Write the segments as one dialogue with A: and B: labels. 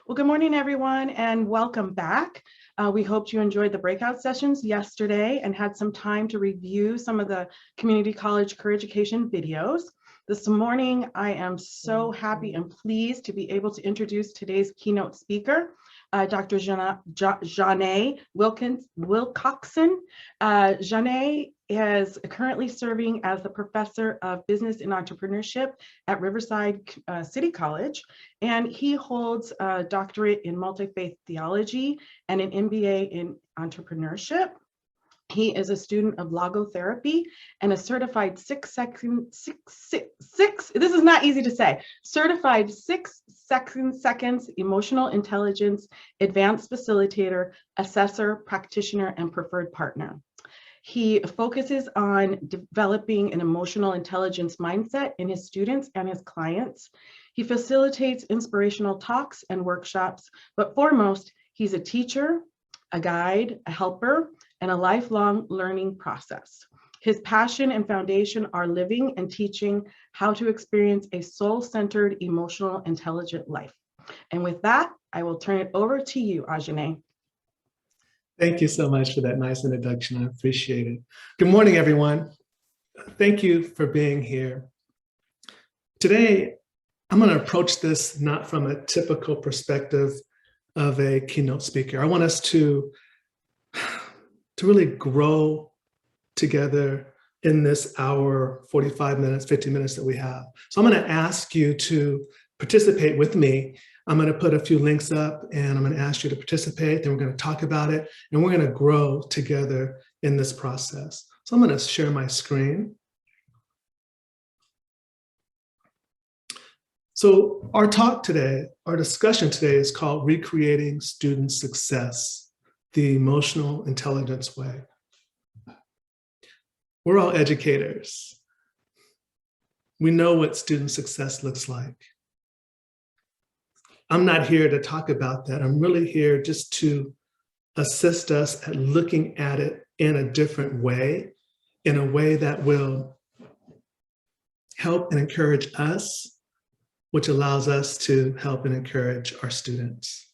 A: Well, good morning, everyone, and welcome back. We hoped you enjoyed the breakout sessions yesterday and had some time to review some of the community college career education videos. This morning, I am so happy and pleased to be able to introduce today's keynote speaker, Dr. Ajené Wilcoxson. Ajené is currently serving as the professor of business and entrepreneurship at Riverside City College, and he holds a doctorate in multi-faith theology and an MBA in entrepreneurship. He is a student of logotherapy and a certified certified 6 seconds emotional intelligence advanced facilitator, assessor, practitioner, and preferred partner. He focuses on developing an emotional intelligence mindset in his students and his clients. He facilitates inspirational talks and workshops, but foremost, he's a teacher, a guide, a helper, and a lifelong learning process. His passion and foundation are living and teaching how to experience a soul-centered, emotional, intelligent life. And with that, I will turn it over to you, Ajené.
B: Thank you so much for that nice introduction. I appreciate it. Good morning, everyone. Thank you for being here. Today, I'm going to approach this not from a typical perspective of a keynote speaker. I want us to really grow together in this hour, 45 minutes, 50 minutes that we have. So I'm going to ask you to participate with me. I'm going to put a few links up and I'm going to ask you to participate. Then we're going to talk about it and we're going to grow together in this process. So I'm going to share my screen. So our talk today, our discussion today is called Recreating Student Success, the Emotional Intelligence Way. We're all educators. We know what student success looks like. I'm not here to talk about that. I'm really here just to assist us at looking at it in a different way, in a way that will help and encourage us, which allows us to help and encourage our students.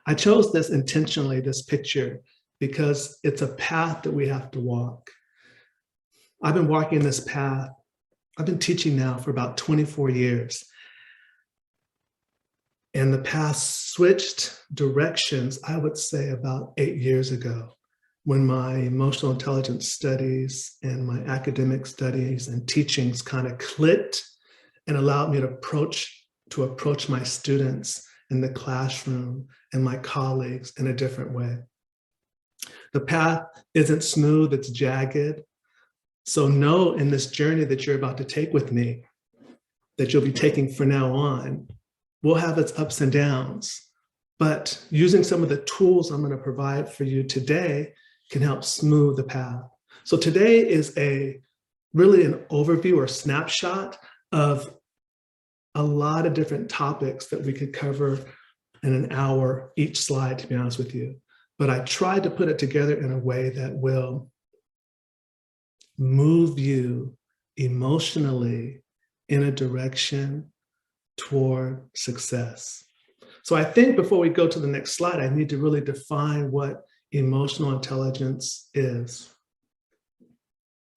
B: I chose this intentionally, this picture, because it's a path that we have to walk. I've been walking this path. I've been teaching now for about 24 years. And the path switched directions, I would say about 8 years ago, when my emotional intelligence studies and my academic studies and teachings kind of clicked and allowed me to approach my students in the classroom and my colleagues in a different way. The path isn't smooth, it's jagged. So know in this journey that you're about to take with me, that you'll be taking from now on, will have its ups and downs, but using some of the tools I'm going to provide for you today can help smooth the path. So today is really an overview or snapshot of a lot of different topics that we could cover in an hour each slide, to be honest with you. But I tried to put it together in a way that will move you emotionally in a direction toward success. So I think before we go to the next slide, I need to really define what emotional intelligence is.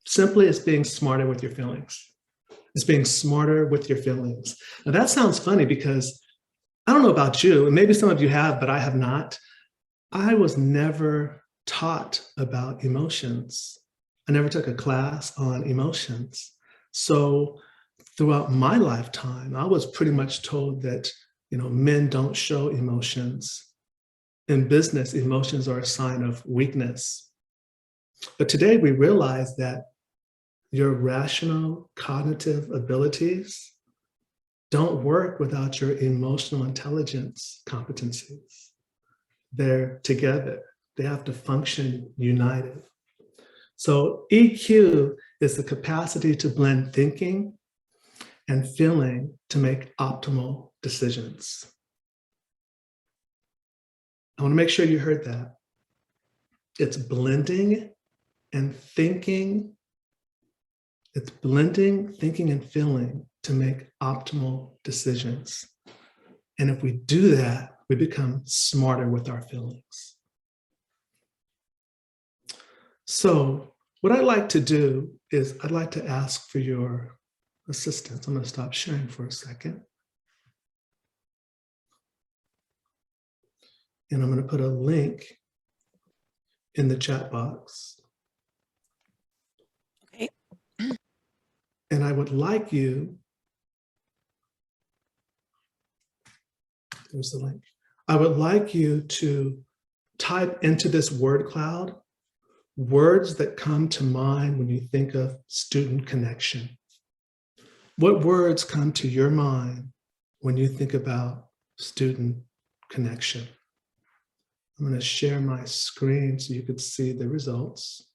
B: Simply, it's being smarter with your feelings. It's being smarter with your feelings. Now that sounds funny because I don't know about you, and maybe some of you have, but I have not. I was never taught about emotions. I never took a class on emotions. So throughout my lifetime, I was pretty much told that, men don't show emotions. In business, emotions are a sign of weakness. But today we realize that your rational cognitive abilities don't work without your emotional intelligence competencies. They're together. They have to function united. So EQ is the capacity to blend thinking and feeling to make optimal decisions. I want to make sure you heard that. It's blending and thinking. It's blending, thinking, and feeling to make optimal decisions. And if we do that, we become smarter with our feelings. So what I'd like to do is I'd like to ask for your assistance. I'm going to stop sharing for a second. And I'm going to put a link in the chat box.
C: Okay.
B: And I would like you, there's the link. I would like you to type into this word cloud words that come to mind when you think of student connection. What words come to your mind when you think about student connection? I'm going to share my screen so you could see the results.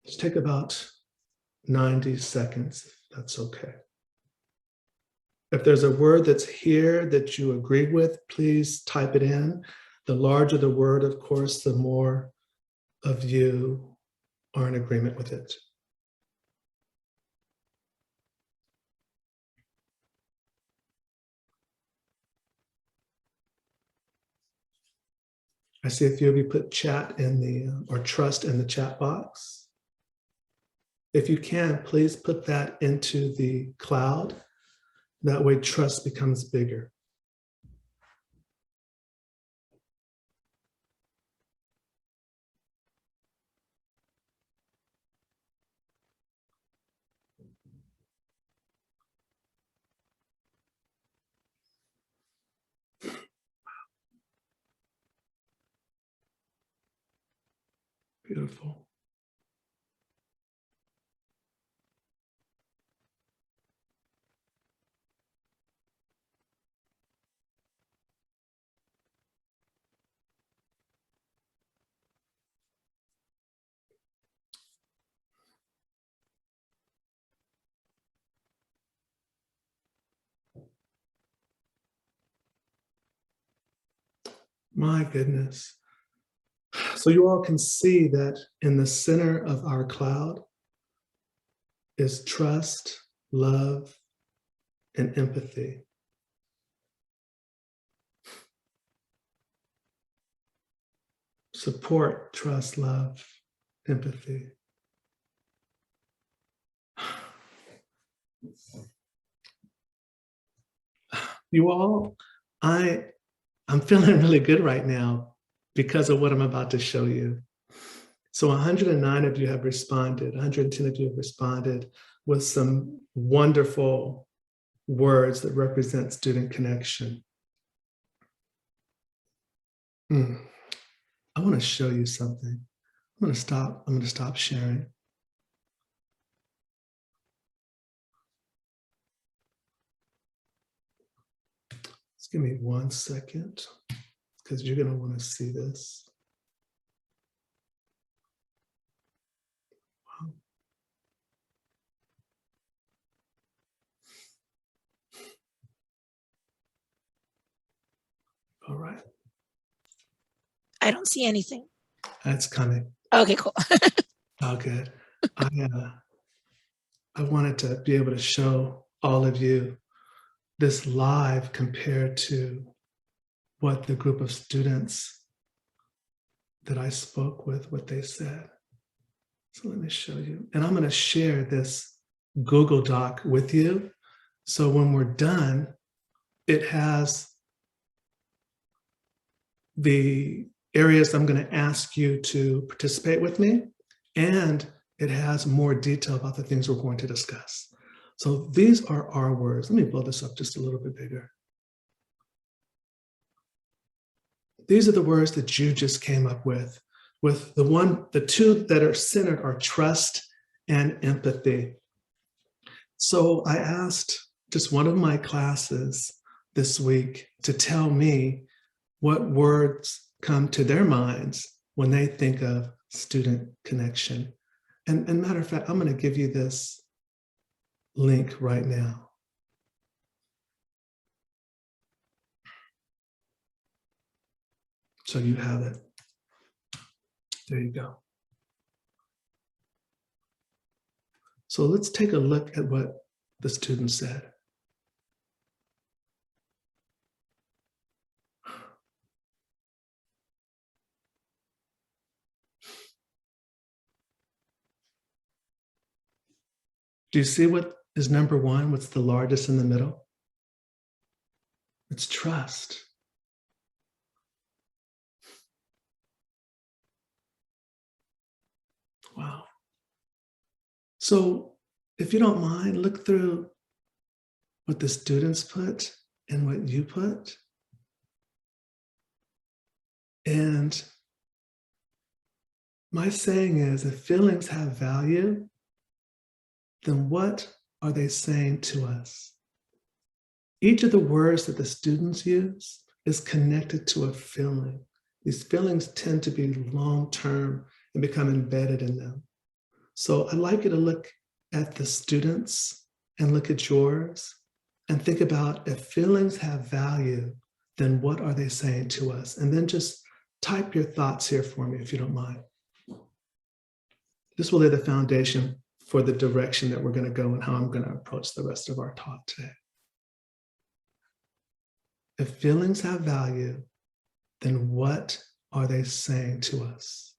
B: Let's take about 90 seconds, if that's okay. If there's a word that's here that you agree with, please type it in. The larger the word, of course, the more of you are in agreement with it. I see a few of you put chat in the, or trust in the chat box. If you can, please put that into the cloud. That way trust becomes bigger. Beautiful. My goodness. So you all can see that in the center of our cloud is trust, love, and empathy. Support, trust, love, empathy. You all, I'm feeling really good right now because of what I'm about to show you. So 109 of you have responded, 110 of you have responded with some wonderful words that represent student connection. I want to show you something. I'm going to stop sharing. Just give me 1 second, because you're going to want to see this. Wow. All right.
C: I don't see anything.
B: That's coming.
C: Okay, cool.
B: Oh, good. I wanted to be able to show all of you this live compared to what the group of students that I spoke with, what they said. So let me show you. And I'm going to share this Google Doc with you. So when we're done, it has the areas I'm going to ask you to participate with me, and it has more detail about the things we're going to discuss. So these are our words. Let me blow this up just a little bit bigger. These are the words that you just came up with the two that are centered are trust and empathy. So I asked just one of my classes this week to tell me what words come to their minds when they think of student connection. And matter of fact, I'm going to give you this link right now. So you have it. There you go. So let's take a look at what the student said. Do you see what is number one? What's the largest in the middle? It's trust. Wow. So if you don't mind, look through what the students put and what you put. And my saying is, if feelings have value, then what are they saying to us? Each of the words that the students use is connected to a feeling. These feelings tend to be long-term and become embedded in them. So I'd like you to look at the students and look at yours and think about, if feelings have value, then what are they saying to us? And then just type your thoughts here for me, if you don't mind. This will lay the foundation for the direction that we're going to go and how I'm going to approach the rest of our talk today. If feelings have value, then what are they saying to us?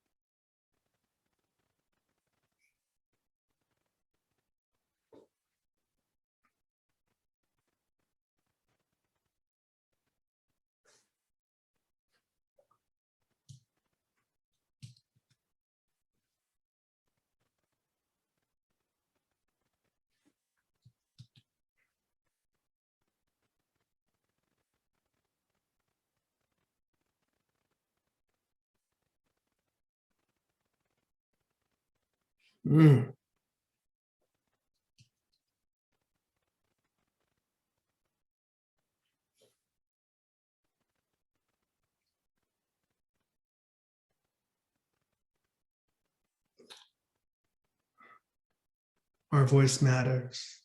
B: Our voice matters.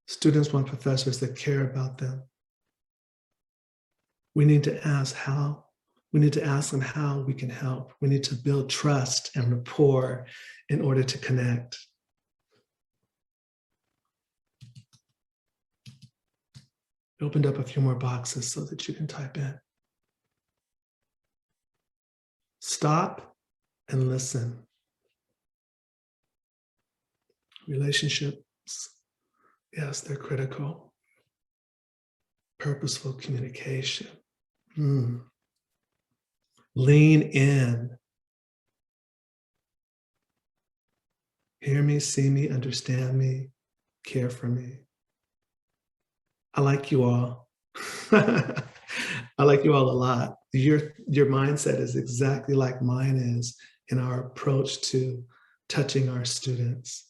B: Students want professors that care about them. We need to ask how. We need to ask them how we can help. We need to build trust and rapport in order to connect. I opened up a few more boxes so that you can type in. Stop and listen. Relationships, yes, they're critical. Purposeful communication. Lean in. Hear me, see me, understand me, care for me. I like you all. I like you all a lot. Your mindset is exactly like mine is in our approach to touching our students.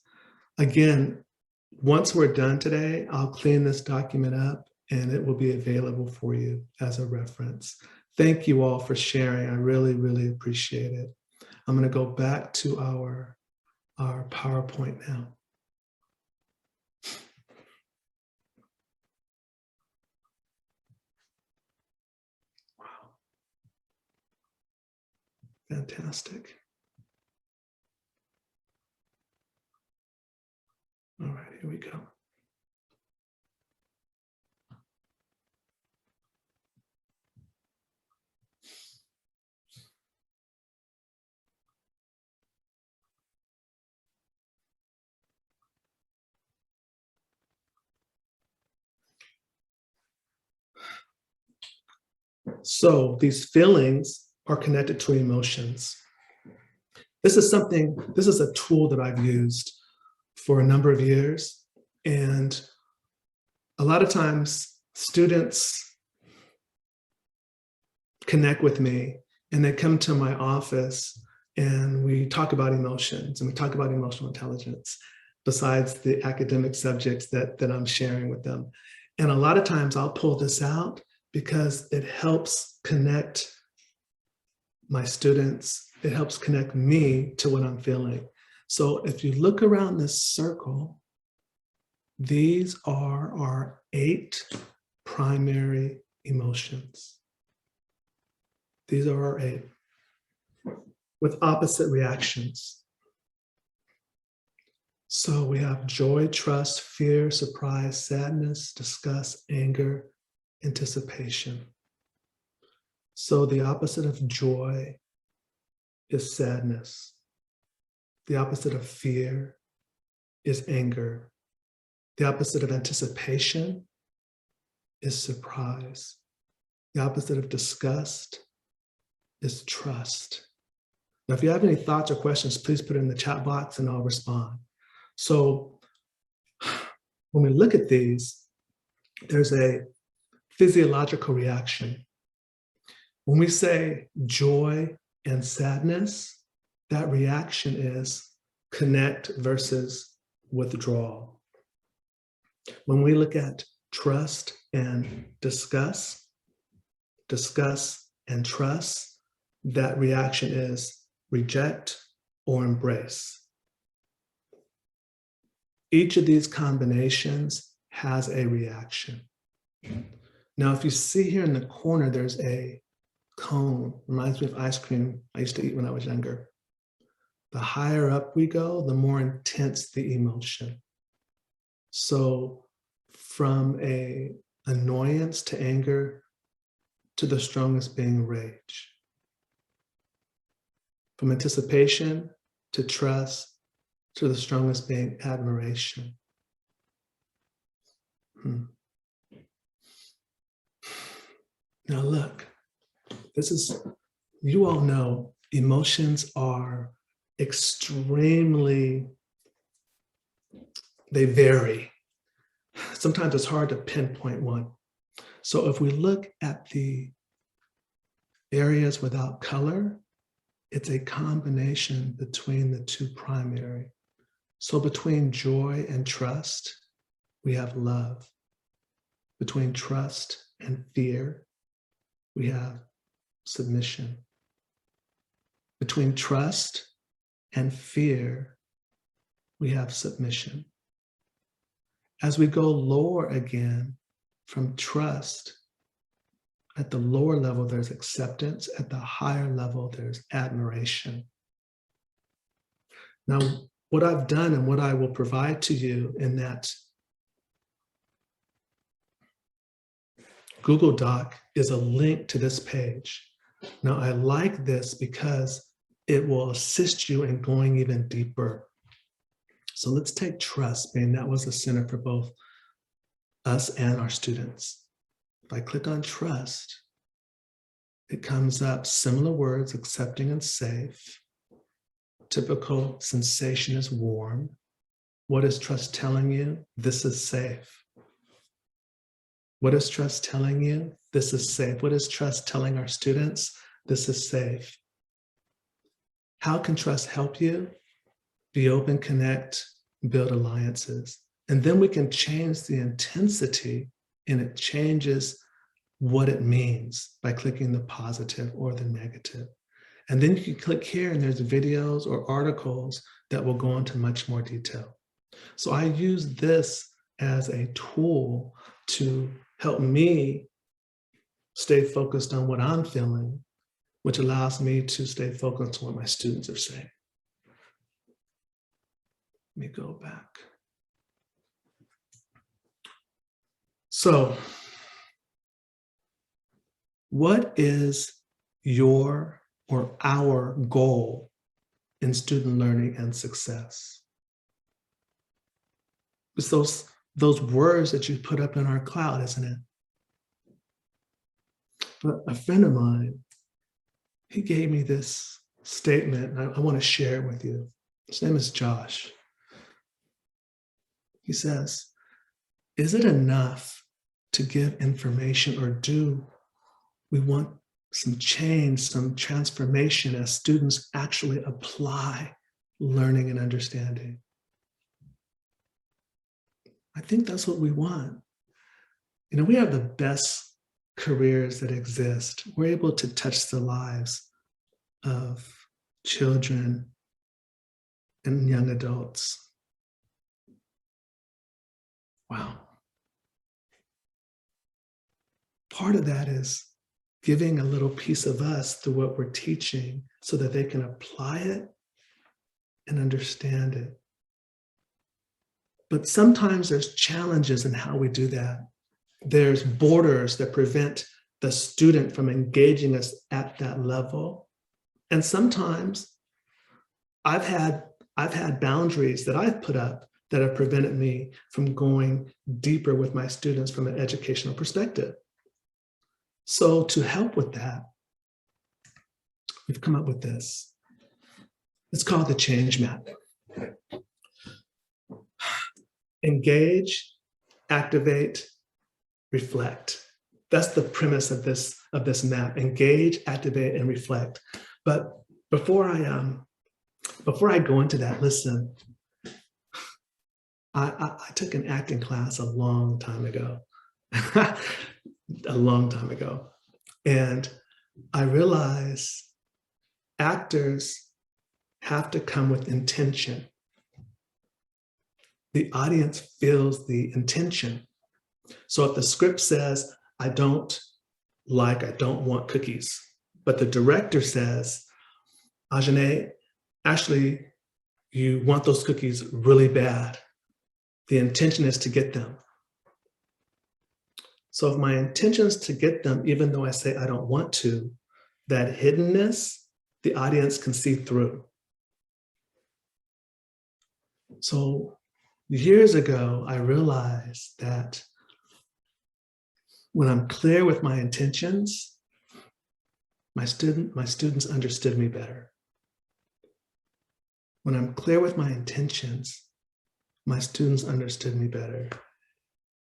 B: Again, once we're done today, I'll clean this document up and it will be available for you as a reference. Thank you all for sharing. I really, really appreciate it. I'm going to go back to our PowerPoint now. Wow. Fantastic. All right, here we go. So these feelings are connected to emotions. This is a tool that I've used for a number of years. And a lot of times students connect with me and they come to my office and we talk about emotions and we talk about emotional intelligence besides the academic subjects that I'm sharing with them. And a lot of times I'll pull this out because it helps connect my students. It helps connect me to what I'm feeling. So if you look around this circle, these are our 8 primary emotions. These are our 8 with opposite reactions. So we have joy, trust, fear, surprise, sadness, disgust, anger, anticipation. So the opposite of joy is sadness. The opposite of fear is anger. The opposite of anticipation is surprise. The opposite of disgust is trust. Now, if you have any thoughts or questions, please put it in the chat box and I'll respond. So when we look at these, there's a physiological reaction. When we say joy and sadness, that reaction is connect versus withdrawal. When we look at trust and disgust and trust, that reaction is reject or embrace. Each of these combinations has a reaction. Now, if you see here in the corner, there's a cone, reminds me of ice cream I used to eat when I was younger. The higher up we go, the more intense the emotion. So from a annoyance to anger to the strongest being rage. From anticipation to trust to the strongest being admiration. Now look, this is, you all know emotions are extremely, they vary. Sometimes it's hard to pinpoint one. So if we look at the areas without color, it's a combination between the two primary. So between joy and trust, we have love. Between trust and fear, we have submission. Between trust and fear, we have submission. As we go lower again, from trust, at the lower level, there's acceptance. At the higher level, there's admiration. Now, what I've done and what I will provide to you in that Google Doc is a link to this page. Now, I like this because it will assist you in going even deeper. So let's take trust, being that was the center for both us and our students. If I click on trust, it comes up similar words, accepting and safe. Typical sensation is warm. What is trust telling you? This is safe. What is trust telling you? This is safe. What is trust telling our students? This is safe. How can trust help you? Be open, connect, build alliances. And then we can change the intensity, and it changes what it means by clicking the positive or the negative. And then you can click here and there's videos or articles that will go into much more detail. So I use this as a tool to help me stay focused on what I'm feeling, which allows me to stay focused on what my students are saying. Let me go back. So, what is your or our goal in student learning and success? It's those words that you put up in our cloud, isn't it? But a friend of mine, he gave me this statement, and I want to share it with you. His name is Josh. He says, is it enough to give information, or do we want some change, some transformation as students actually apply learning and understanding? I think that's what we want. You know, we have the best careers that exist. We're able to touch the lives of children and young adults. Wow. Part of that is giving a little piece of us through what we're teaching so that they can apply it and understand it. But sometimes there's challenges in how we do that. There's borders that prevent the student from engaging us at that level. And sometimes I've had boundaries that I've put up that have prevented me from going deeper with my students from an educational perspective. So to help with that, we've come up with this. It's called the change map. Engage, activate, reflect. That's the premise of this map. Engage, activate, and reflect. But before I go into that, listen, I took an acting class a long time ago, and I realized actors have to come with intention. The audience feels the intention. So if the script says, I don't want cookies, but the director says, Ajené, actually, you want those cookies really bad. The intention is to get them. So if my intention is to get them, even though I say I don't want to, that hiddenness, the audience can see through. So years ago, I realized that when I'm clear with my intentions, my students understood me better. When I'm clear with my intentions, my students understood me better.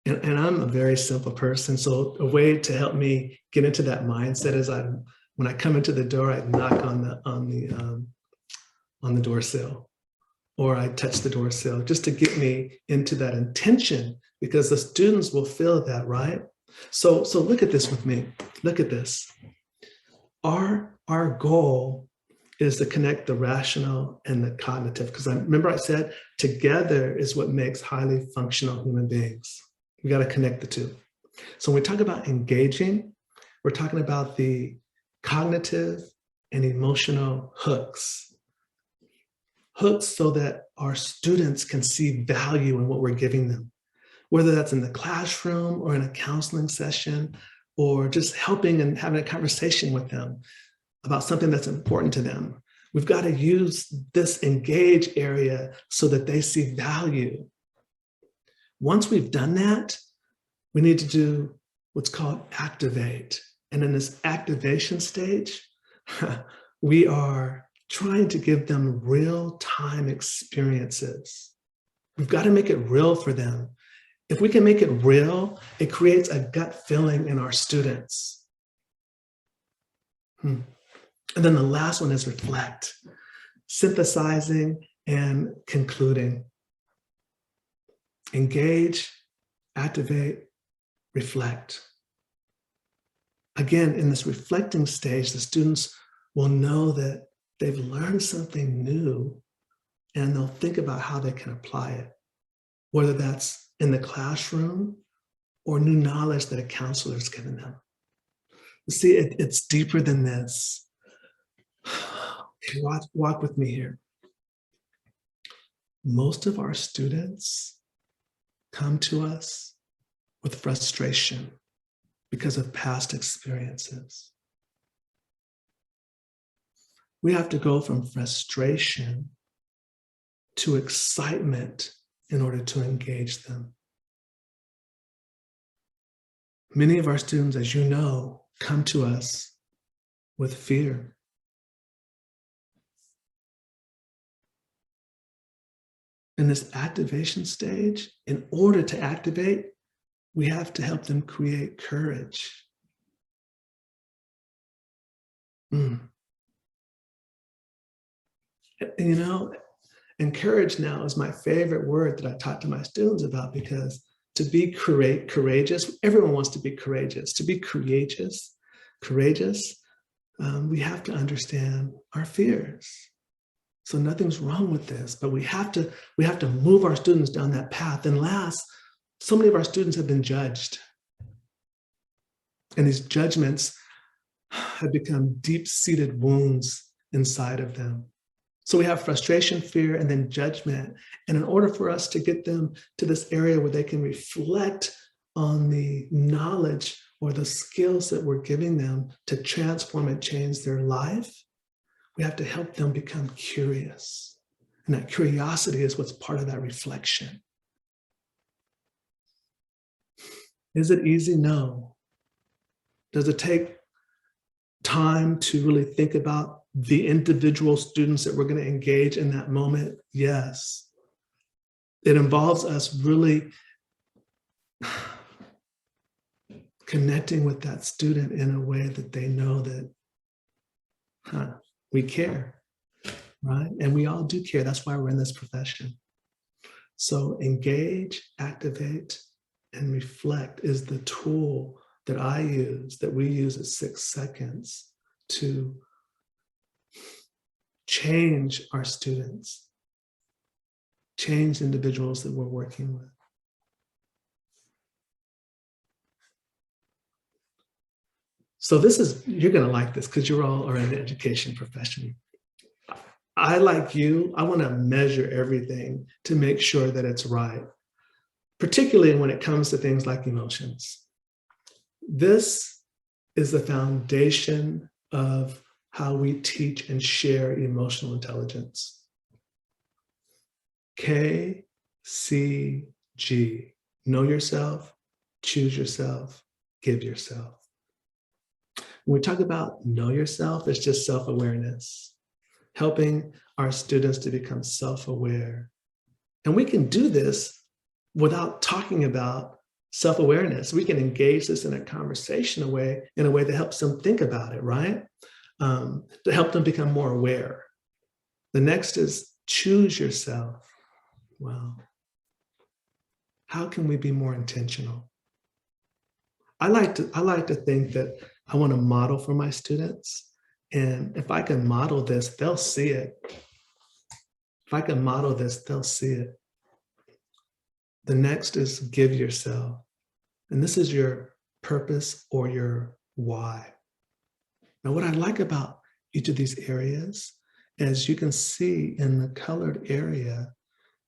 B: And I'm a very simple person. So a way to help me get into that mindset is when I come into the door, I knock on the door sill, or I touch the door sill just to get me into that intention, because the students will feel that, right? So look at this with me. Look at this. Our goal is to connect the rational and the cognitive, because remember I said together is what makes highly functional human beings. We got to connect the two. So when we talk about engaging, we're talking about the cognitive and emotional hooks. Hooks so that our students can see value in what we're giving them, whether that's in the classroom or in a counseling session, or just helping and having a conversation with them about something that's important to them. We've got to use this engage area so that they see value. Once we've done that, we need to do what's called activate. And in this activation stage, we are trying to give them real-time experiences. We've got to make it real for them. If we can make it real, it creates a gut feeling in our students. And then the last one is reflect, synthesizing and concluding. Engage, activate, reflect. Again, in this reflecting stage, the students will know that they've learned something new, and they'll think about how they can apply it, whether that's in the classroom or new knowledge that a counselor has given them. You see, it's deeper than this. Walk with me here. Most of our students come to us with frustration because of past experiences. We have to go from frustration to excitement in order to engage them. Many of our students, as you know, come to us with fear. In this activation stage, in order to activate, we have to help them create courage. And you know, and courage now is my favorite word that I talk to my students about, because to be courageous, everyone wants to be courageous. To be courageous, we have to understand our fears. So nothing's wrong with this, but we have to move our students down that path. And last, so many of our students have been judged. And these judgments have become deep-seated wounds inside of them. So we have frustration, fear, and then judgment. And in order for us to get them to this area where they can reflect on the knowledge or the skills that we're giving them to transform and change their life, we have to help them become curious. And that curiosity is what's part of that reflection. Is it easy? No. Does it take time to really think about the individual students that we're going to engage in that moment? Yes. It involves us really connecting with that student in a way that they know that, we care, right? And we all do care. That's why we're in this profession. So engage, activate, and reflect is the tool that I use, that we use at 6 seconds to change our students, change individuals that we're working with. So this is, you're going to like this because you all are in the education profession. I, like you, I want to measure everything to make sure that it's right, particularly when it comes to things like emotions. This is the foundation of how we teach and share emotional intelligence. KCG, know yourself, choose yourself, give yourself. When we talk about know yourself, it's just self-awareness, helping our students to become self-aware. And we can do this without talking about self-awareness. We can engage this in a conversation in a way that helps them think about it, right? To help them become more aware. The next is choose yourself. Wow. How can we be more intentional? I like to think that I want to model for my students. And if I can model this, they'll see it. If I can model this, they'll see it. The next is give yourself. And this is your purpose or your why. Now, what I like about each of these areas, as you can see in the colored area,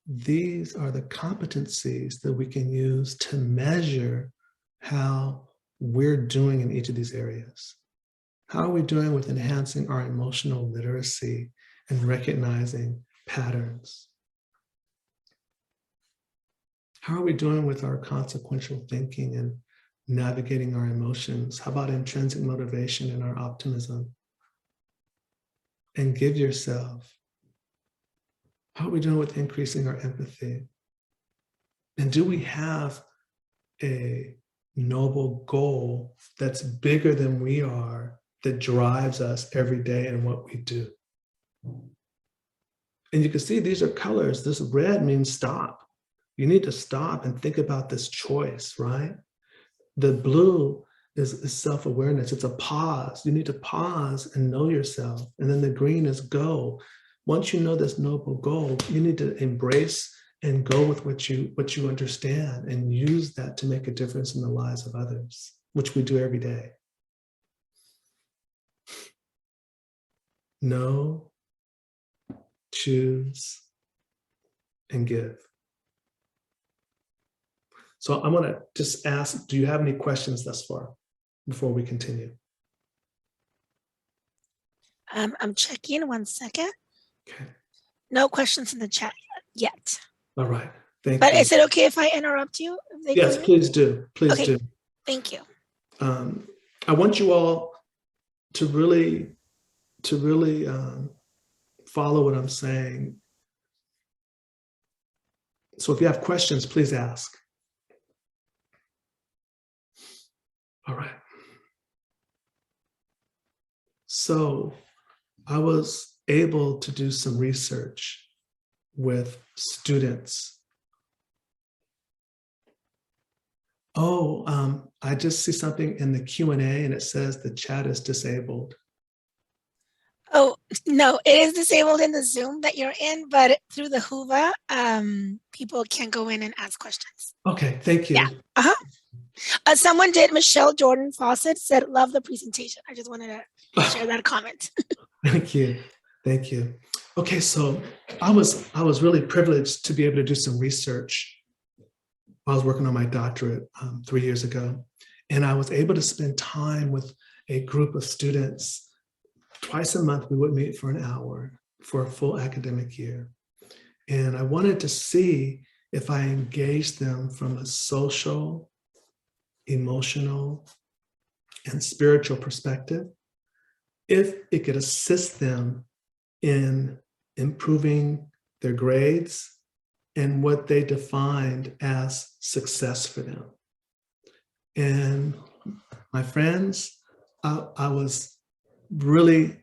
B: these are the competencies that we can use to measure how we're doing in each of these areas. How are we doing with enhancing our emotional literacy and recognizing patterns? How are we doing with our consequential thinking and navigating our emotions? How about intrinsic motivation and our optimism? And give yourself. How are we doing with increasing our empathy? And do we have a noble goal that's bigger than we are, that drives us every day in what we do? And you can see these are colors. This red means stop. You need to stop and think about this choice, right? The blue is self-awareness. It's a pause. You need to pause and know yourself. And then the green is go. Once you know this noble goal, you need to embrace and go with what you understand and use that to make a difference in the lives of others, which we do every day. Know, choose, and give. So I'm going to just ask, do you have any questions thus far before we continue?
C: I'm checking 1 second.
B: Okay.
C: No questions in the chat yet.
B: All right. Thank you.
C: But is it okay if I interrupt you?
B: Yes, please do. Please do.
C: Thank you.
B: I want you all to really follow what I'm saying. So if you have questions, please ask. All right. So I was able to do some research with students. I just see something in the Q&A and it says the chat is disabled.
C: Oh, no, it is disabled in the Zoom that you're in, but through the Whova, people can go in and ask questions.
B: Okay, thank you.
C: Yeah. Someone did, Michelle Jordan Fawcett said, love the presentation. I just wanted to share that comment.
B: Thank you. Thank you. Okay, so I was really privileged to be able to do some research while I was working on my doctorate 3 years ago. And I was able to spend time with a group of students. Twice a month, we would meet for an hour for a full academic year. And I wanted to see if I engaged them from a social, emotional, and spiritual perspective, if it could assist them in improving their grades and what they defined as success for them. And my friends, I was really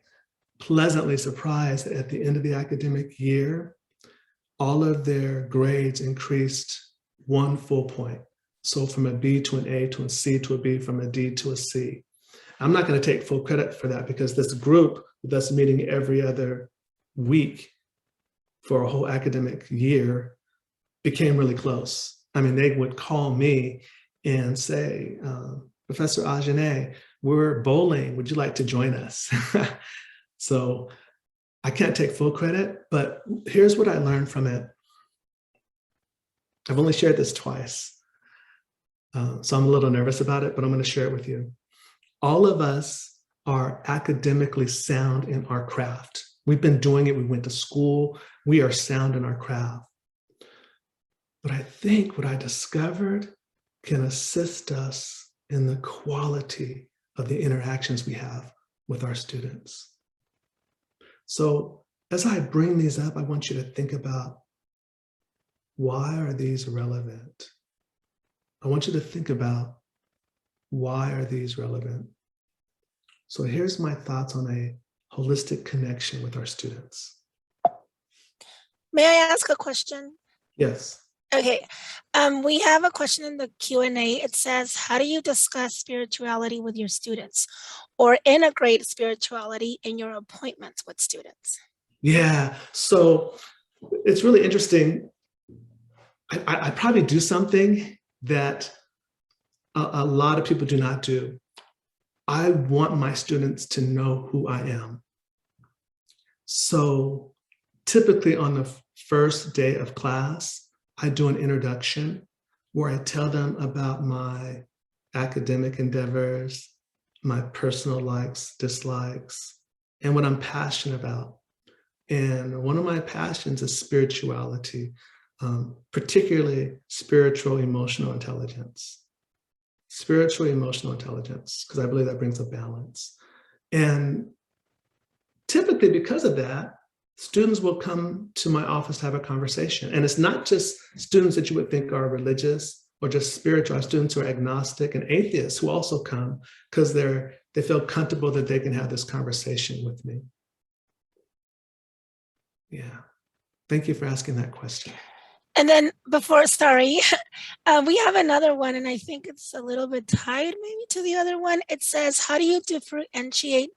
B: pleasantly surprised that at the end of the academic year, all of their grades increased 1 full point. So from a B to an A to a C to a B, from a D to a C. I'm not going to take full credit for that because this group that's meeting every other week for a whole academic year became really close. I mean, they would call me and say, Professor Ajené, we're bowling. Would you like to join us? So I can't take full credit, but here's what I learned from it. I've only shared this twice. So I'm a little nervous about it, but I'm going to share it with you. All of us are academically sound in our craft. We've been doing it. We went to school. We are sound in our craft. But I think what I discovered can assist us in the quality of the interactions we have with our students. So as I bring these up, I want you to think about, why are these relevant? I want you to think about, why are these relevant? So here's my thoughts on a holistic connection with our students.
C: May I ask a question?
B: Yes.
C: Okay, we have a question in the Q&A. It says, how do you discuss spirituality with your students or integrate spirituality in your appointments with students?
B: Yeah, so it's really interesting. I probably do something that a lot of people do not do. I want my students to know who I am. So typically on the first day of class, I do an introduction where I tell them about my academic endeavors, my personal likes, dislikes, and what I'm passionate about. And one of my passions is spirituality, particularly spiritual emotional intelligence. Spiritual emotional intelligence, because I believe that brings a balance. And typically because of that, students will come to my office to have a conversation. And it's not just students that you would think are religious or just spiritual, students who are agnostic and atheists who also come because they feel comfortable that they can have this conversation with me. Yeah, thank you for asking that question.
C: And then sorry, we have another one, and I think it's a little bit tied maybe to the other one. It says, how do you differentially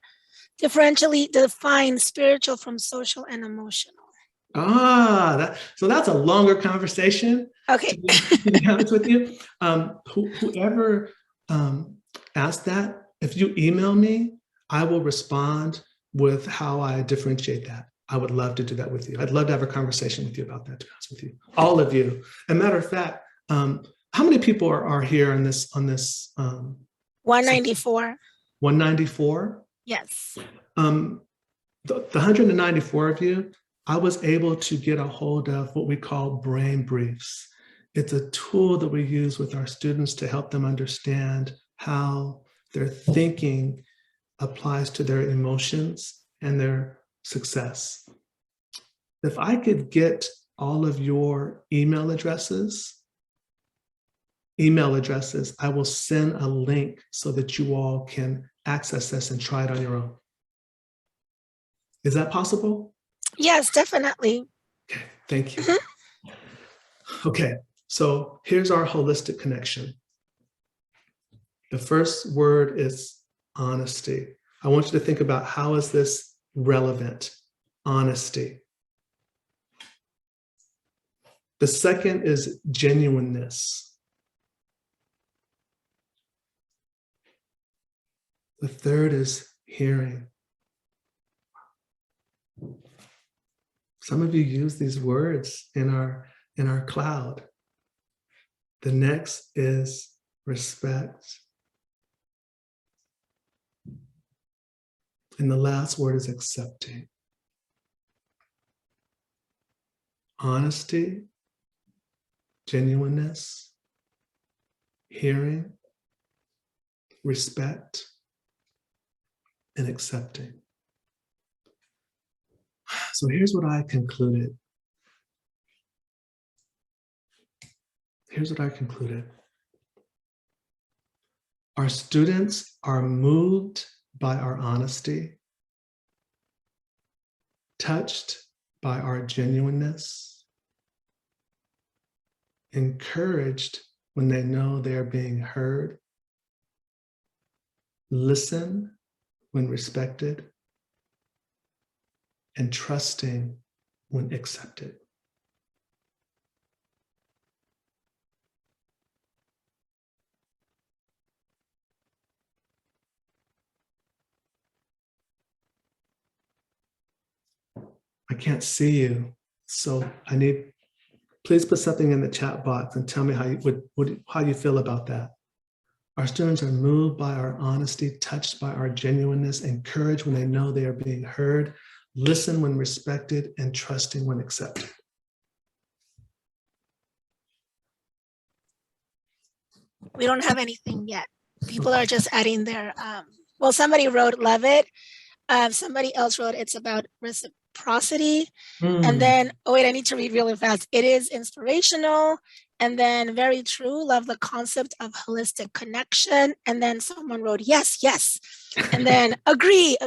C: define spiritual from social and emotional?
B: So that's a longer conversation.
C: Okay.
B: To be honest with you, whoever asked that, if you email me, I will respond with how I differentiate that. I would love to do that with you. I'd love to have a conversation with you about that, to be honest with you. All of you. As a matter of fact, how many people are here on this
C: 194.
B: 194?
C: Yes.
B: The 194 of you, I was able to get a hold of what we call brain briefs. It's a tool that we use with our students to help them understand how their thinking applies to their emotions and their success. If I could get all of your email addresses, I will send a link so that you all can access this and try it on your own. Is that possible?
C: Yes, definitely.
B: Okay, thank you. Okay, so here's our holistic connection. The first word is honesty. I want you to think about, how is this relevant? Honesty. The second is genuineness. The third is hearing. Some of you use these words in our cloud. The next is respect. And the last word is accepting. Honesty, genuineness, hearing, respect, and accepting. So here's what I concluded. Our students are moved by our honesty, touched by our genuineness, encouraged when they know they are being heard, listen when respected, and trusting when accepted. I can't see you, so please put something in the chat box and tell me how you feel about that. Our students are moved by our honesty, touched by our genuineness, encouraged when they know they are being heard, listen when respected, and trusting when accepted.
C: We don't have anything yet. People are just adding their, well, somebody wrote, love it. Somebody else wrote, it's about reciprocity. And then, oh wait, I need to read really fast. It is inspirational. And then very true, love the concept of holistic connection. And then someone wrote, yes, yes. And then agree.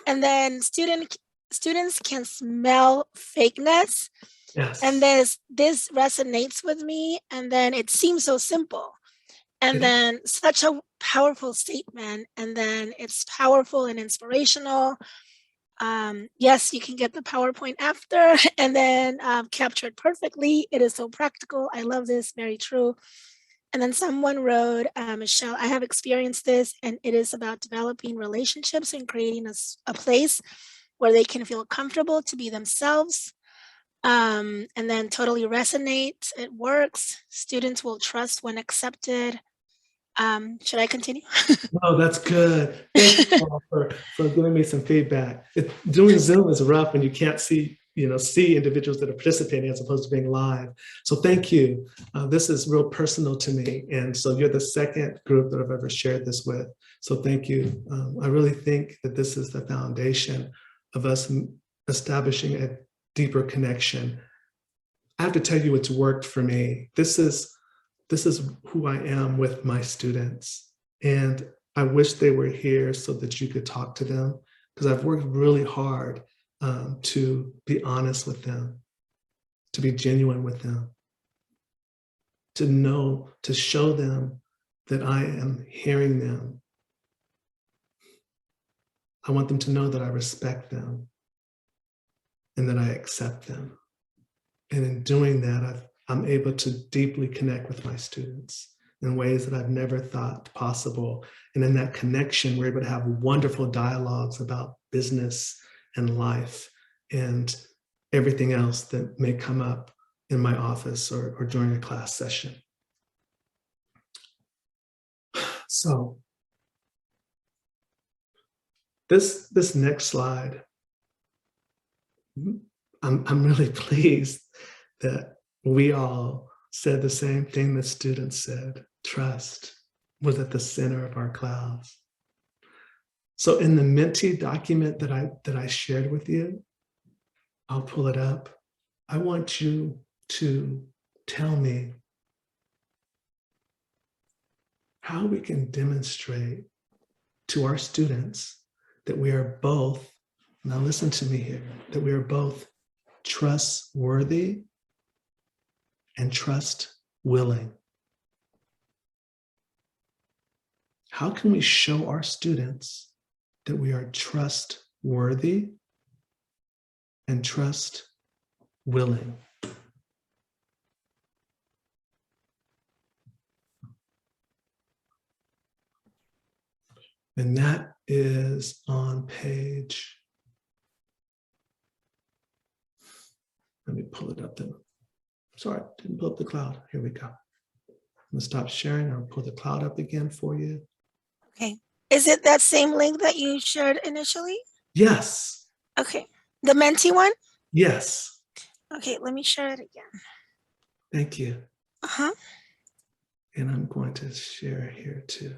C: And then students can smell fakeness.
B: Yes.
C: And this resonates with me. And then it seems so simple. And then such a powerful statement. And then it's powerful and inspirational. Yes, you can get the PowerPoint after and then captured perfectly. It is so practical. I love this, very true. And then someone wrote, Michelle, I have experienced this, and it is about developing relationships and creating a place where they can feel comfortable to be themselves. And then totally resonates, it works. Students will trust when accepted. Should I continue?
B: No, that's good. Thank you all for giving me some feedback. Doing Zoom is rough when you can't see individuals that are participating as opposed to being live. So thank you. This is real personal to me. And so you're the second group that I've ever shared this with. So thank you. I really think that this is the foundation of us establishing a deeper connection. I have to tell you, it's worked for me. This is who I am with my students. And I wish they were here so that you could talk to them, because I've worked really hard to be honest with them, to be genuine with them, to show them that I am hearing them. I want them to know that I respect them and that I accept them. And in doing that, I'm able to deeply connect with my students in ways that I've never thought possible. And in that connection, we're able to have wonderful dialogues about business and life and everything else that may come up in my office or during a class session. So this next slide, I'm really pleased that we all said the same thing that students said. Trust was at the center of our clouds. So in the Menti document that I shared with you, I'll pull it up. I want you to tell me how we can demonstrate to our students that we are both, now listen to me here, that we are both trustworthy and trust willing. How can we show our students that we are trustworthy and trust willing? And that is on page Let me pull it up then. Sorry, didn't pull up the cloud. Here we go. I'm gonna stop sharing. I'll pull the cloud up again for you.
C: Okay. Is it that same link that you shared initially?
B: Yes.
C: Okay. The Menti one?
B: Yes.
C: Okay, let me share it again.
B: Thank you.
C: Uh-huh.
B: And I'm going to share here too.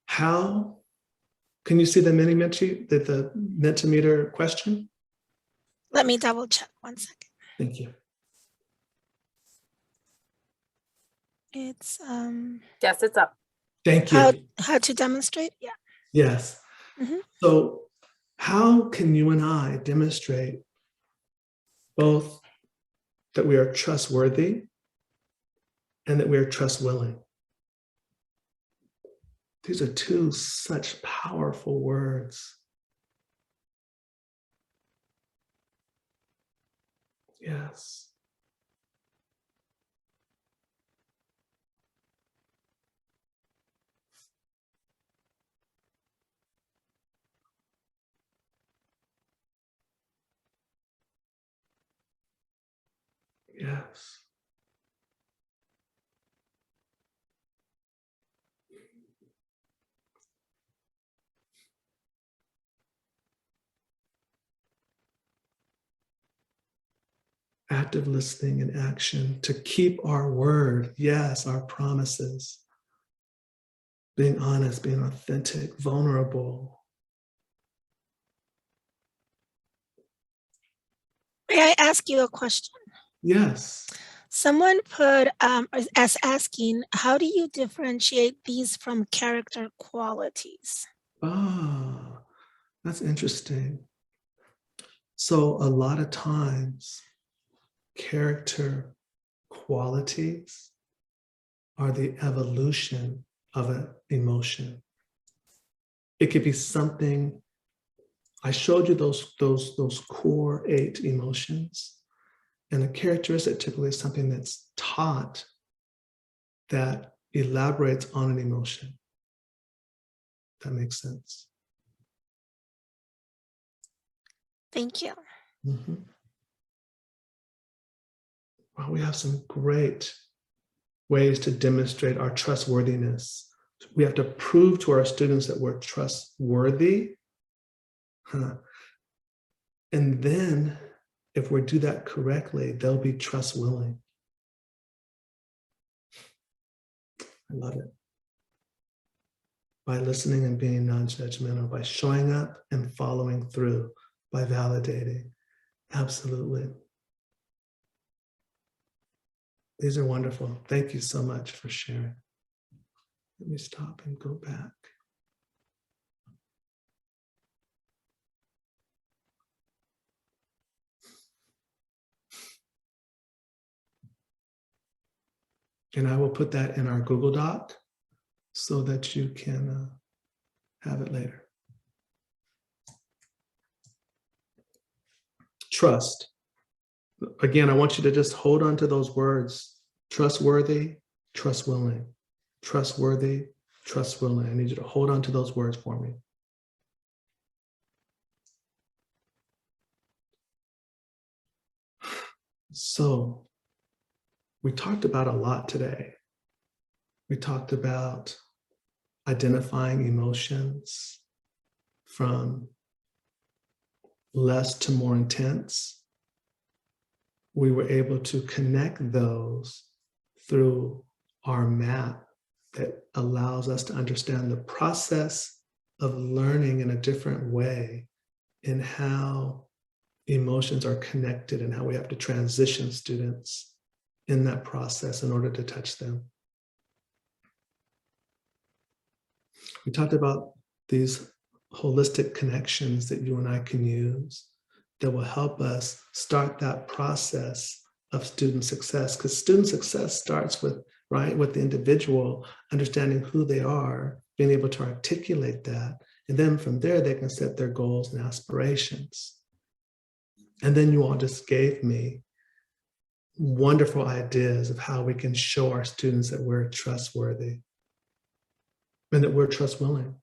B: How can you see the the Mentimeter question?
C: Let me double check 1 second.
B: Thank you.
C: It's
D: Yes, it's up.
B: Thank you.
C: how to demonstrate? Yeah.
B: Yes.
C: Mhm.
B: So how can you and I demonstrate both that we are trustworthy and that we are trust willing? These are two such powerful words. Yes. Yes. Active listening and action to keep our word. Yes, our promises. Being honest, being authentic, vulnerable.
C: May I ask you a question?
B: Yes.
C: Someone put as asking, how do you differentiate these from character qualities?
B: Ah, that's interesting. So a lot of times, character qualities are the evolution of an emotion. It could be something. I showed you those core 8 emotions, and a characteristic typically is something that's taught that elaborates on an emotion. That makes sense.
C: Thank you.
B: Mm-hmm. Well, we have some great ways to demonstrate our trustworthiness. We have to prove to our students that we're trustworthy. And then if we do that correctly, they'll be trust willing. I love it. By listening and being non-judgmental, by showing up and following through, by validating. Absolutely. These are wonderful. Thank you so much for sharing. Let me stop and go back. And I will put that in our Google Doc so that you can have it later. Trust. Again, I want you to just hold on to those words. Trustworthy, trust willing. Trustworthy, trust willing. I need you to hold on to those words for me. So we talked about a lot today. We talked about identifying emotions from less to more intense. We were able to connect those through our map that allows us to understand the process of learning in a different way and how emotions are connected and how we have to transition students in that process in order to touch them. We talked about these holistic connections that you and I can use that will help us start that process of student success, because student success starts with, with the individual understanding who they are, being able to articulate that, and then from there they can set their goals and aspirations. And then you all just gave me wonderful ideas of how we can show our students that we're trustworthy and that we're trust willing.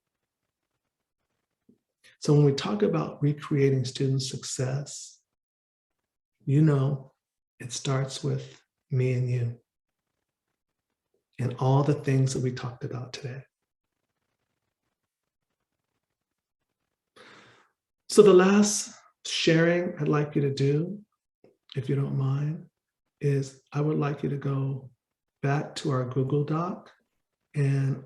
B: So when we talk about recreating student success, you know, it starts with me and you and all the things that we talked about today. So the last sharing I'd like you to do, if you don't mind, is I would like you to go back to our Google Doc, and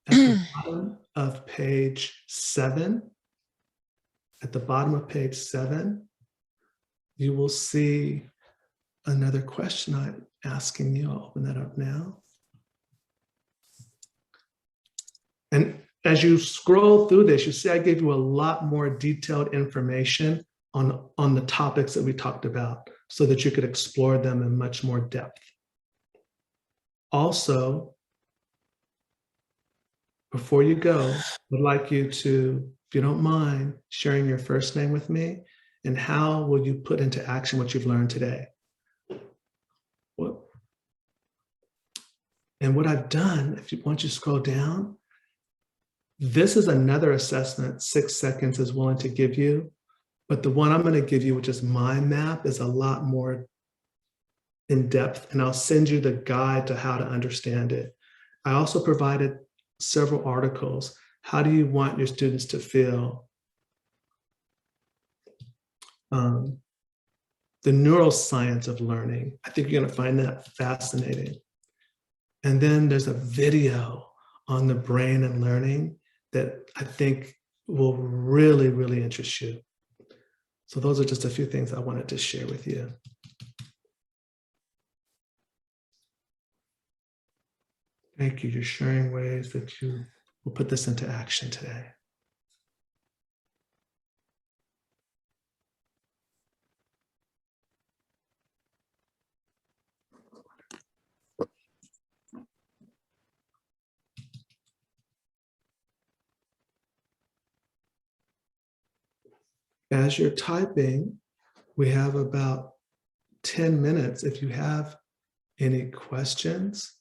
B: at the bottom of page 7, you will see another question I'm asking you. I'll open that up now. And as you scroll through this, you see I gave you a lot more detailed information on the topics that we talked about so that you could explore them in much more depth. Also, before you go, I'd like you to, if you don't mind, sharing your first name with me, and how will you put into action what you've learned today? And what I've done, once you scroll down, this is another assessment 6 seconds is willing to give you, but the one I'm going to give you, which is my map, is a lot more in depth, and I'll send you the guide to how to understand it. I also provided several articles. How do you want your students to feel? The neuroscience of learning. I think you're going to find that fascinating. And then there's a video on the brain and learning that I think will really, really interest you. So those are just a few things I wanted to share with you. Thank you. You're sharing ways that you will put this into action today. As you're typing, we have about 10 minutes. If you have any questions,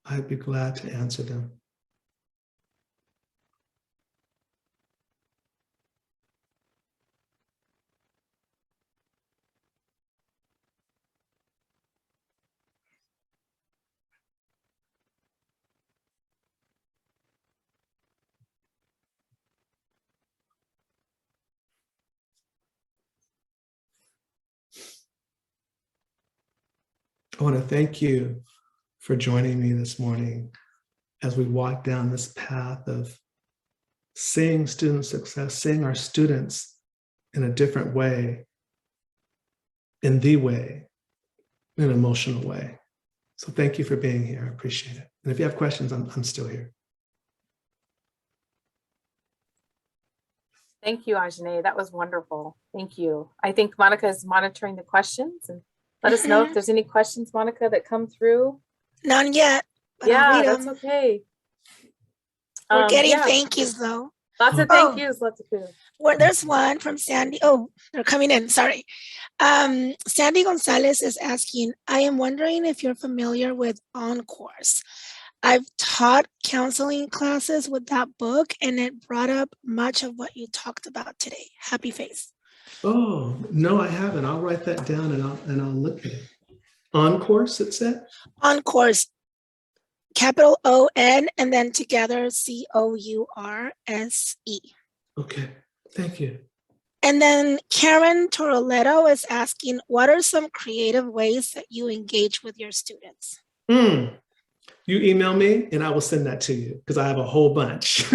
B: I'd be glad to answer them. I want to thank you for joining me this morning as we walk down this path of seeing student success, seeing our students in a different way, in the way, in an emotional way. So thank you for being here. I appreciate it. And if you have questions, I'm still here.
D: Thank you, Ajené. That was wonderful. Thank you. I think Monica is monitoring the questions, and let us know if there's any questions, Monica, that come through.
C: None yet. But
D: Yeah,
C: I'll read
D: that's
C: them.
D: okay.
C: We're getting
D: yeah.
C: thank yous though.
D: Lots of thank yous. Lots of food.
C: Well, there's one from Sandy. Oh, they're coming in. Sorry. Sandy Gonzalez is asking, I am wondering if you're familiar with Encores. I've taught counseling classes with that book, and it brought up much of what you talked about today. Happy face.
B: Oh, no, I haven't. I'll write that down and I'll look at it. On course, it said?
C: Encores, capital O-N, and then together C-O-U-R-S-E.
B: Okay, thank you.
C: And then Karen Toroletto is asking, what are some creative ways that you engage with your students?
B: You email me and I will send that to you because I have a whole bunch.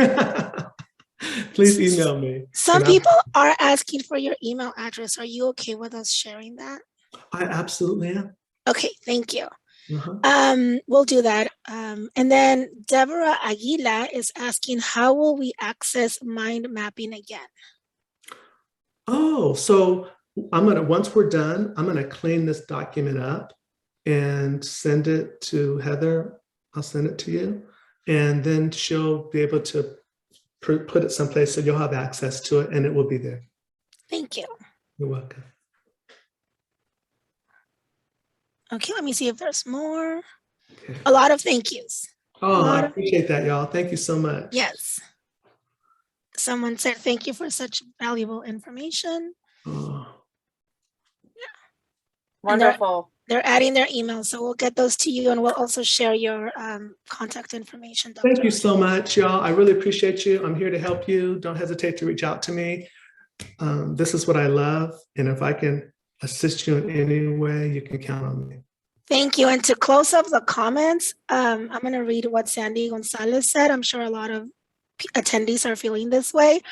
B: Please email me.
C: Some people are asking for your email address. Are you okay with us sharing that?
B: I absolutely am.
C: Okay, thank you. We'll do that. And then Deborah Aguila is asking, how will we access mind mapping again?
B: Oh, so once we're done, I'm gonna clean this document up and send it to Heather. I'll send it to you. And then she'll be able to put it someplace so you'll have access to it and it will be there.
C: Thank you.
B: You're welcome.
C: Okay, let me see if there's more. Okay. A lot of thank yous.
B: Oh, I appreciate that, y'all. Thank you so much.
C: Yes. Someone said, thank you for such valuable information.
B: Oh,
C: And
D: Wonderful.
C: they're adding their email, so we'll get those to you, and we'll also share your contact information. Dr.
B: thank you so much, y'all. I really appreciate you. I'm here to help you. Don't hesitate to reach out to me. This is what I love. And if I can assist you in any way, you can count on me.
C: Thank you. And to close up the comments, I'm going to read what Sandy Gonzalez said. I'm sure a lot of attendees are feeling this way.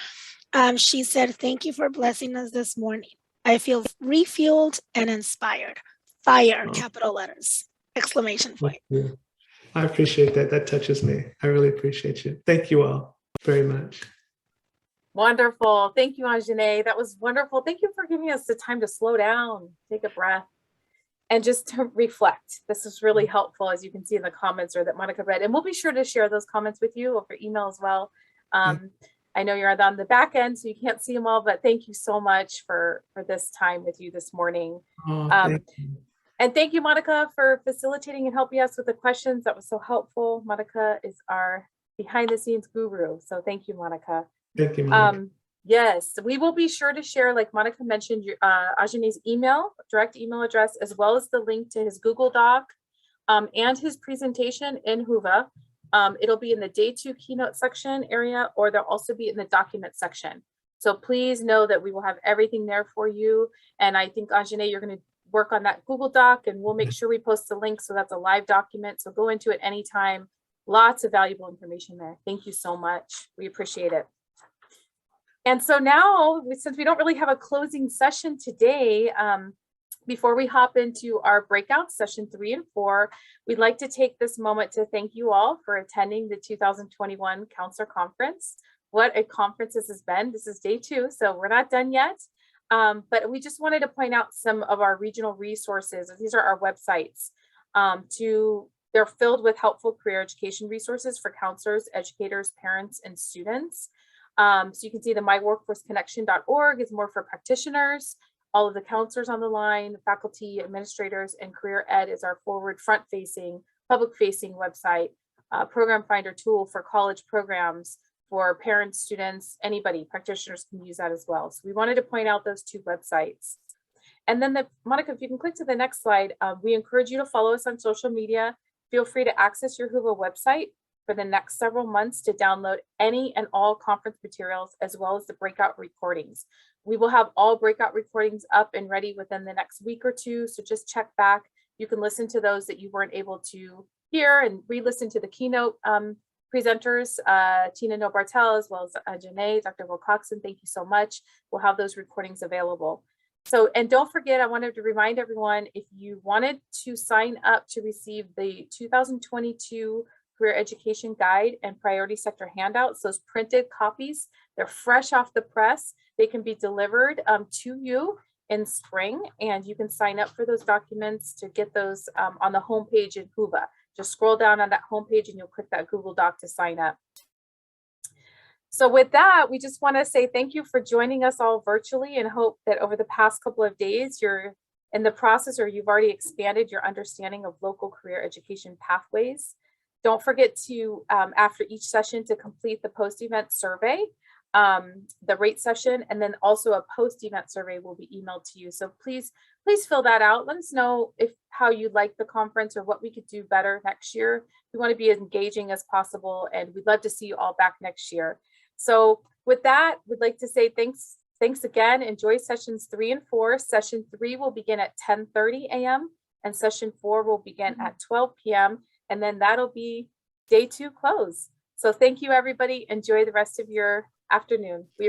C: She said, thank you for blessing us this morning. I feel refueled and inspired. Fire, capital letters, exclamation point.
B: I appreciate that. That touches me. I really appreciate you. Thank you all very much.
D: Wonderful. Thank you, Ajené. That was wonderful. Thank you for giving us the time to slow down, take a breath, and just to reflect. This is really helpful, as you can see in the comments or that Monica read. And we'll be sure to share those comments with you over email as well. I know you're on the back end, so you can't see them all, but thank you so much for this time with you this morning.
B: Thank you.
D: And thank you, Monica, for facilitating and helping us with the questions. That was so helpful. Monica is our behind the scenes guru. So thank you, Monica.
B: Thank you, Monica.
D: Yes, we will be sure to share, like Monica mentioned, Ajené's direct email address, as well as the link to his Google Doc and his presentation in Whova. It'll be in the day 2 keynote section area, or they'll also be in the document section. So please know that we will have everything there for you. And I think, Ajené, you're going to work on that Google Doc, and we'll make sure we post the link. So that's a live document. So go into it anytime. Lots of valuable information there. Thank you so much. We appreciate it. And so now, since we don't really have a closing session today, before we hop into our breakout session 3 and 4, we'd like to take this moment to thank you all for attending the 2021 Counselor Conference. What a conference this has been. This is day 2, so we're not done yet. But we just wanted to point out some of our regional resources. These are our websites. They're filled with helpful career education resources for counselors, educators, parents, and students. So you can see the myworkforceconnection.org is more for practitioners. All of the counselors on the line, faculty, administrators, and career ed is our forward front-facing, public-facing website, program finder tool for college programs, for parents, students, anybody, practitioners can use that as well. So we wanted to point out those 2 websites. And then Monica, if you can click to the next slide, we encourage you to follow us on social media. Feel free to access your Whova website for the next several months to download any and all conference materials, as well as the breakout recordings. We will have all breakout recordings up and ready within the next week or 2, so just check back. You can listen to those that you weren't able to hear and re-listen to the keynote presenters, Tina Nobartel, as well as Ajené, Dr. Wilcoxson. Thank you so much. We'll have those recordings available. So, and don't forget, I wanted to remind everyone, if you wanted to sign up to receive the 2022 Career Education Guide and Priority Sector handouts, those printed copies, they're fresh off the press. They can be delivered to you in spring, and you can sign up for those documents to get those on the homepage in Whova. Just scroll down on that homepage and you'll click that Google Doc to sign up. So with that, we just want to say thank you for joining us all virtually, and hope that over the past couple of days, you're in the process, or you've already expanded your understanding of local career education pathways. Don't forget to, after each session, to complete the post-event survey, the rate session, and then also a post-event survey will be emailed to you. So please fill that out. Let us know how you like the conference or what we could do better next year. We want to be as engaging as possible, and we'd love to see you all back next year. So with that, we'd like to say thanks again. Enjoy sessions 3 and 4. Session 3 will begin at 10:30 a.m. and session 4 will begin at 12 p.m. And then that'll be day 2 close. So thank you, everybody. Enjoy the rest of your afternoon. We